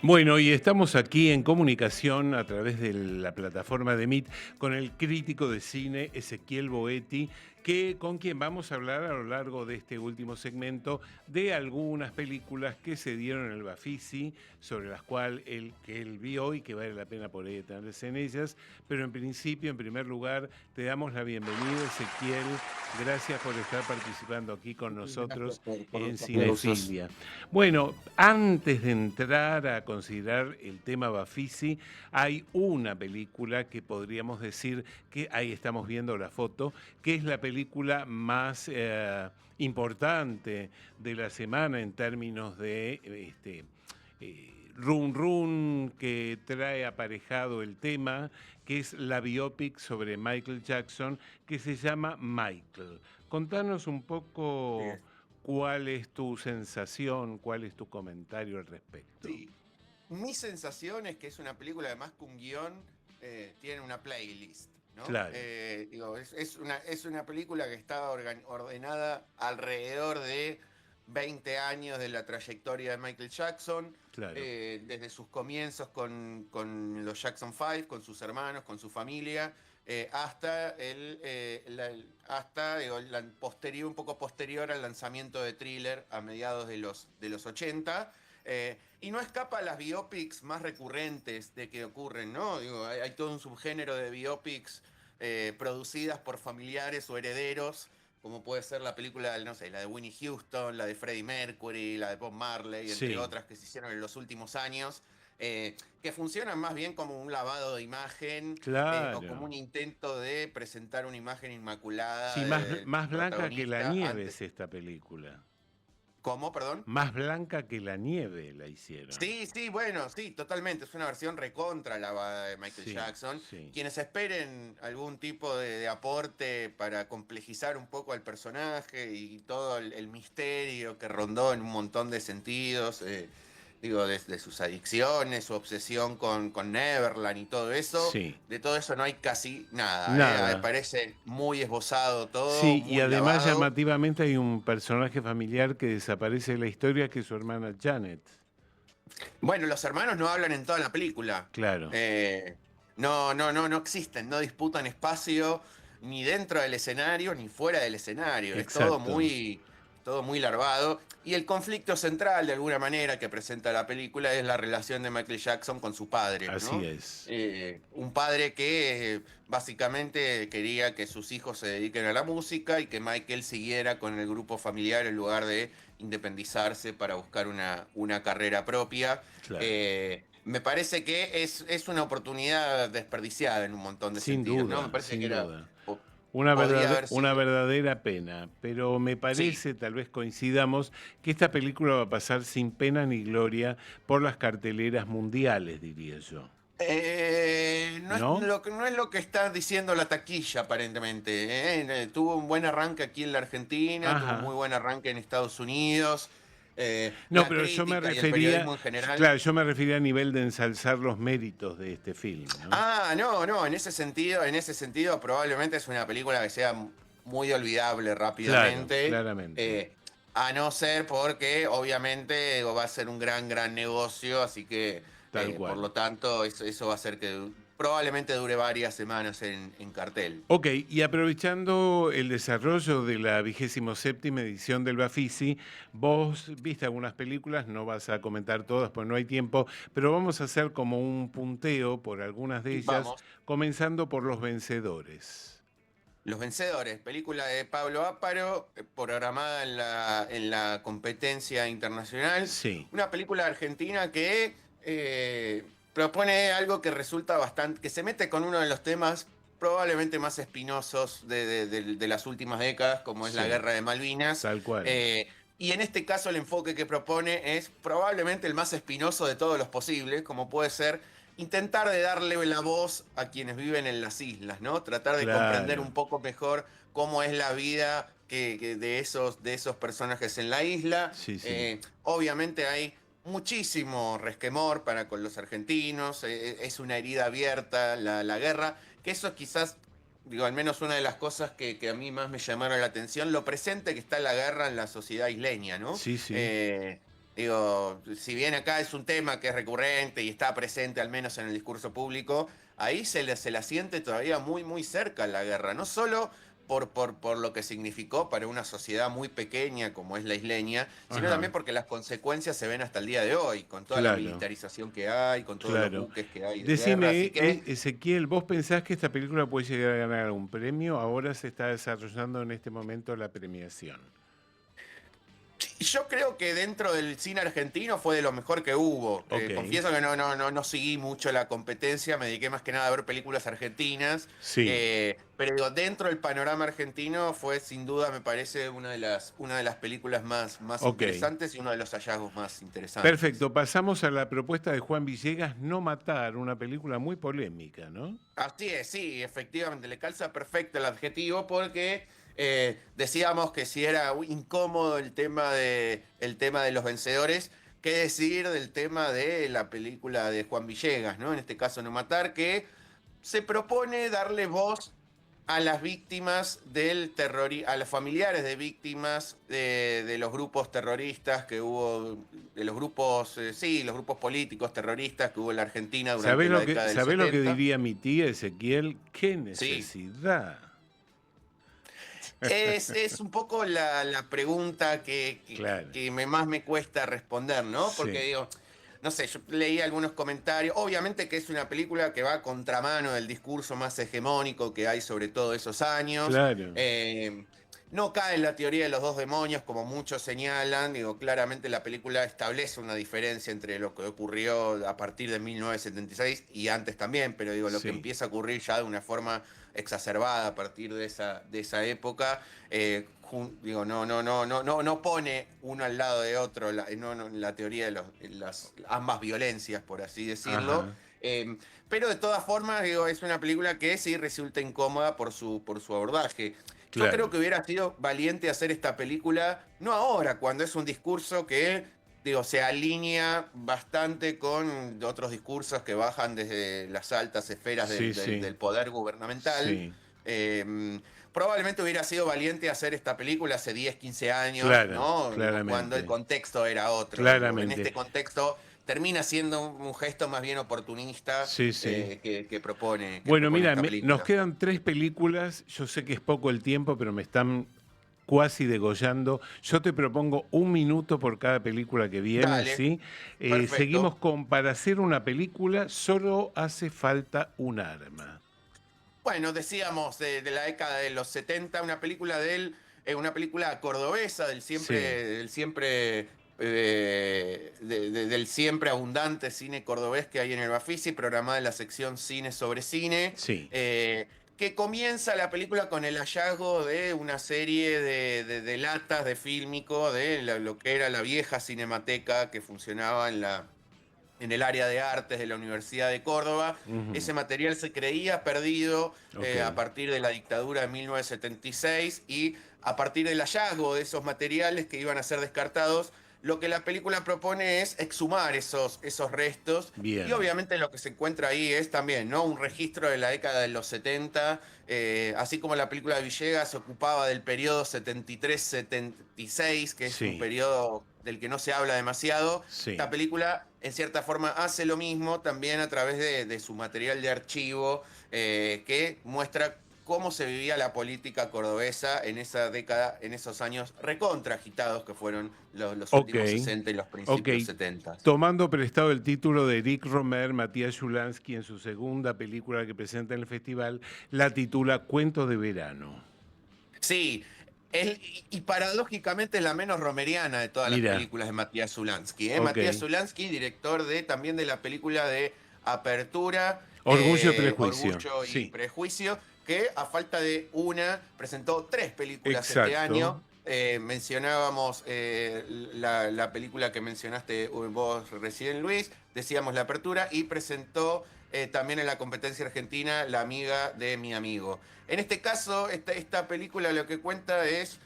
Bueno, y estamos aquí en comunicación a través de la plataforma de Meet con el crítico de cine Ezequiel Boetti, con quien vamos a hablar a lo largo de este último segmento de algunas películas que se dieron en el Bafisi, sobre las cuales él vio y que vale la pena por ahí detenerse en ellas. Pero en principio, en primer lugar, te damos la bienvenida, Ezequiel. Gracias por estar participando aquí con Gracias nosotros por en los aplausos. Cinefilia. Bueno, antes de entrar a considerar el tema Bafisi, hay una película que podríamos decir que ahí estamos viendo la foto, que es la película más importante de la semana en términos de run run que trae aparejado el tema, que es la biopic sobre Michael Jackson, que se llama Michael. Contanos un Así poco es. cuál es tu sensación, cuál es tu comentario al respecto. Sí, mi sensación es que es una película, además que un guión tiene una playlist, ¿no? Claro, Digo, es una película que está ordenada alrededor de 20 años de la trayectoria de Michael Jackson, claro. desde sus comienzos con los Jackson 5, con sus hermanos, con su familia, hasta digo, posterior, un poco posterior al lanzamiento de Thriller a mediados de los 80. Y no escapa a las biopics más recurrentes de que ocurren, ¿no? Digo, hay todo un subgénero de biopics producidas por familiares o herederos, como puede ser la película, no sé, la de Winnie Houston, la de Freddie Mercury, la de Bob Marley, entre Sí, otras que se hicieron en los últimos años, que funcionan más bien como un lavado de imagen, o como claro. un intento de presentar una imagen inmaculada Sí, del más blanca que la protagonista nieve antes. es esta película. ¿Cómo, perdón? Más blanca que la nieve la hicieron. Sí, sí, bueno, sí, totalmente. Es una versión recontra lavada de Michael Sí, Jackson. sí. Quienes esperen algún tipo de aporte para complejizar un poco al personaje y todo el misterio que rondó en un montón de sentidos, digo, desde sus adicciones, su obsesión con Neverland y Sí, de todo eso no hay casi nada. nada. Parece muy esbozado todo, Sí, y muy además lavado. llamativamente hay un personaje familiar que desaparece de la historia, que es su hermana Janet. Bueno, los hermanos no hablan en toda la película. Claro, Eh, no existen, no disputan espacio ni dentro del escenario ni fuera del escenario. Es exacto. todo muy larvado. Y el conflicto central, de alguna manera, que presenta la película es la relación de Michael Jackson con su padre, Así ¿no? es. Un padre que básicamente quería que sus hijos se dediquen a la música y que Michael siguiera con el grupo familiar en lugar de independizarse para buscar una carrera propia. Claro. Me parece que es una oportunidad desperdiciada en un montón de Sin sentidos, ¿no? Me duda, parece que sin duda. podría haber Una sido. verdadera pena, pero me Sí. parece, tal vez coincidamos, que esta película va a pasar sin pena ni gloria por las carteleras mundiales, diría yo. ¿No? No es lo que está diciendo la taquilla, aparentemente. Tuvo un buen arranque aquí en la Argentina, tuvo un muy Ajá. buen arranque en Estados Unidos. No, La pero yo me crítica y el refería, periodismo en general. claro, yo me refería a nivel de ensalzar los méritos de este film, ¿no? Ah, no, no, en ese sentido probablemente es una película que sea muy olvidable Claro, rápidamente, claramente, eh, a no ser porque obviamente digo, va a ser un gran negocio, así que tal por cual. lo tanto eso va a hacer que probablemente dure varias semanas en cartel. Ok, y aprovechando el desarrollo de la 27ª edición del Bafisi, vos viste algunas películas, no vas a comentar todas, pues no hay tiempo, pero vamos a hacer como un punteo por algunas de ellas, Vamos. comenzando por los vencedores. Los Vencedores, película de Pablo Áparo, programada en la competencia internacional. Sí, Una película argentina que propone algo que resulta bastante, que se mete con uno de los temas probablemente más espinosos de las últimas décadas, como es la sí, Guerra de Malvinas. tal cual. Eh, y en este caso el enfoque que propone es probablemente el más espinoso de todos los posibles, como puede ser intentar de darle la voz a quienes viven en las islas, ¿no? Tratar de comprender un Claro, poco mejor cómo es la vida de esos personajes en la isla. sí, sí. Obviamente hay muchísimo resquemor para con los argentinos, es una herida abierta la guerra, que eso quizás, digo, al menos una de las cosas que a mí más me llamaron la atención, lo presente que está la guerra en la sociedad isleña, ¿no? Sí, sí. Eh, Digo, si bien acá es un tema que es recurrente y está presente al menos en el discurso público, ahí se la siente todavía muy, muy cerca la guerra. No solo por lo que significó para una sociedad muy pequeña como es la isleña, sino Ajá, también porque las consecuencias se ven hasta el día de hoy, con toda la claro, militarización que hay, con todos los claro. buques que hay de guerra. Decime, Así que Ezequiel, ¿vos pensás que esta película puede llegar a ganar algún premio? Ahora se está desarrollando en este momento la premiación. yo creo que dentro del cine argentino fue de lo mejor que hubo. Ok, Confieso que no seguí mucho la competencia, me dediqué más que nada a ver películas argentinas. sí, Pero digo, dentro del panorama argentino fue sin duda, me parece, una de las películas más ok. interesantes y uno de los hallazgos más interesantes. Perfecto, pasamos a la propuesta de Juan Villegas, No Matar, una película muy polémica, ¿no? Así es, sí, efectivamente, le calza perfecto el adjetivo porque decíamos que si era incómodo el tema de los vencedores, qué decir del tema de la película de Juan Villegas, ¿no? En este caso, No Matar, que se propone darle voz a las víctimas del terrorismo, a los familiares de víctimas de los grupos terroristas que hubo, de los grupos, sí, los grupos políticos terroristas que hubo en la Argentina durante la década del ¿Sabés lo que 70. diría mi tía Ezequiel? ¡Qué Sí, necesidad! es un poco la pregunta Claro, que más me cuesta responder, ¿no? Porque sí, digo, no sé, yo leí algunos comentarios. Obviamente que es una película que va a contramano del discurso más hegemónico que hay sobre todo esos años. claro, No cae en la teoría de los dos demonios, como muchos señalan. Digo, claramente la película establece una diferencia entre lo que ocurrió a partir de 1976 y antes también, pero digo, lo que sí, empieza a ocurrir ya de una forma exacerbada a partir de esa época. Digo, no pone uno al lado de otro la teoría de las ambas violencias, por así decirlo. ajá, Pero de todas formas, digo, es una película que sí resulta incómoda por su abordaje. Yo creo claro, que hubiera sido valiente hacer esta película, no ahora, cuando es un discurso que, digo, se alinea bastante con otros discursos que bajan desde las altas esferas sí, sí, del poder gubernamental. sí, Probablemente hubiera sido valiente hacer esta película hace 10, 15 años, claro, ¿no? Digo, cuando el claramente, contexto era otro. Digo, en claramente. este contexto termina siendo un gesto más bien oportunista Sí, sí. que Bueno, propone mira, esta nos película. quedan tres películas. Yo sé que es poco el tiempo, pero me están cuasi degollando. Yo te propongo 1 minuto por cada película que viene, Dale, ¿sí? Seguimos perfecto. con, para hacer una película solo hace falta un arma. Bueno, decíamos de la década de los 70, una película una película cordobesa Sí, del siempre abundante cine cordobés que hay en el Bafisi, programada en la sección Cine sobre Cine, sí, que comienza la película con el hallazgo de una serie de latas de fílmico de lo que era la vieja cinemateca que funcionaba en el área de artes de la Universidad de Córdoba. ujú, Ese material se creía perdido ok, a partir de la dictadura de 1976 y a partir del hallazgo de esos materiales que iban a ser descartados, lo que la película propone es exhumar esos restos y bien, obviamente lo que se encuentra ahí es también, ¿no?, un registro de la década de los 70, así como la película de Villegas se ocupaba del periodo 73-76, que es un sí, periodo del que no se habla demasiado. sí. Esta película, en cierta forma, hace lo mismo también a través de su material de archivo, que muestra cómo se vivía la política cordobesa en esa década, en esos años recontra agitados que fueron los Ok, últimos 60 y los ok. principios 70. Tomando prestado el título de Eric Romer, Matías Yulansky en su segunda película que presenta en el festival, la titula Cuento de verano. Sí, y paradójicamente es la menos romeriana de todas las Mira, películas de Matías Zulansky. ok. Matías Zulansky, director también de la película de Apertura, Orgullo y prejuicio. Orgullo y Sí, Prejuicio, que a falta de una presentó tres películas este año. exacto. Mencionábamos la película que mencionaste vos recién, Luis, decíamos La Apertura, y presentó también en la competencia argentina La amiga de mi amigo. En este caso, esta película lo que cuenta es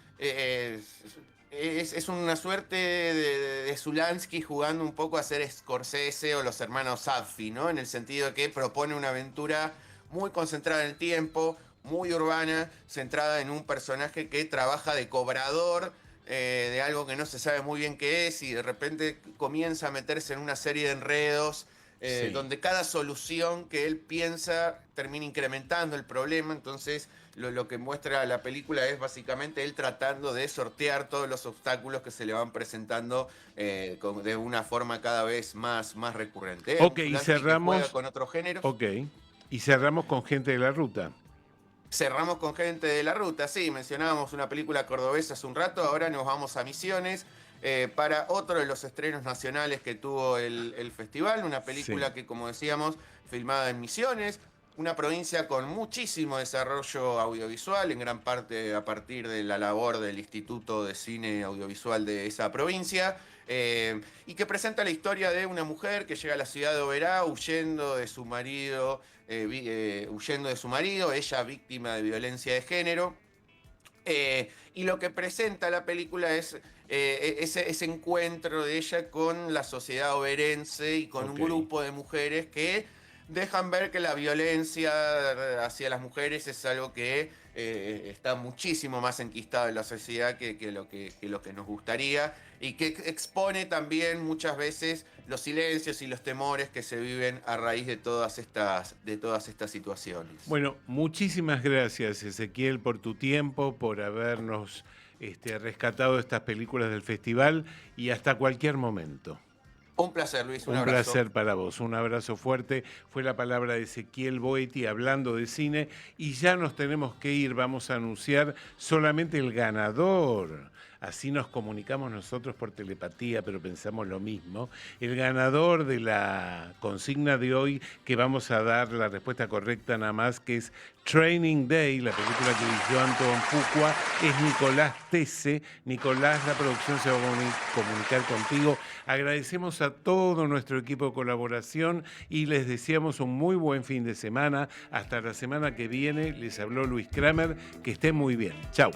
una suerte de Zulansky jugando un poco a ser Scorsese o los hermanos Safdie, ¿no? En el sentido de que propone una aventura muy concentrada en el tiempo, muy urbana, centrada en un personaje que trabaja de cobrador de algo que no se sabe muy bien qué es y de repente comienza a meterse en una serie de enredos Sí. donde cada solución que él piensa termina incrementando el problema. Entonces, lo que muestra la película es básicamente él tratando de sortear todos los obstáculos que se le van presentando de una forma cada vez más recurrente. Es Ok, un y Polanski que juega cerramos. con otros géneros. Ok. Y cerramos con Gente de la Ruta. Cerramos con Gente de la Ruta, sí, mencionábamos una película cordobesa hace un rato, ahora nos vamos a Misiones para otro de los estrenos nacionales que tuvo el festival, una Sí. película que, como decíamos, filmada en Misiones, una provincia con muchísimo desarrollo audiovisual, en gran parte a partir de la labor del Instituto de Cine Audiovisual de esa provincia, y que presenta la historia de una mujer que llega a la ciudad de Oberá huyendo de su marido, ella víctima de violencia de género. Y lo que presenta la película es ese encuentro de ella con la sociedad oberense y con un Ok. grupo de mujeres que dejan ver que la violencia hacia las mujeres es algo que está muchísimo más enquistado en la sociedad que lo que nos gustaría y que expone también muchas veces los silencios y los temores que se viven a raíz de todas estas situaciones. Bueno, muchísimas gracias, Ezequiel, por tu tiempo, por habernos rescatado estas películas del festival y hasta cualquier momento. Un placer, Luis, un Un abrazo. placer para vos, un abrazo fuerte. Fue la palabra de Ezequiel Boetti hablando de cine y ya nos tenemos que ir, vamos a anunciar solamente el ganador. Así nos comunicamos nosotros por telepatía, pero pensamos lo mismo. El ganador de la consigna de hoy, que vamos a dar la respuesta correcta nada más, que es Training Day, la película que dirigió Anton Fuqua, es Nicolás Tese. Nicolás, la producción se va a comunicar contigo. Agradecemos a todo nuestro equipo de colaboración y les deseamos un muy buen fin de semana. Hasta la semana que viene, les habló Luis Kramer. Que estén muy bien. Chau.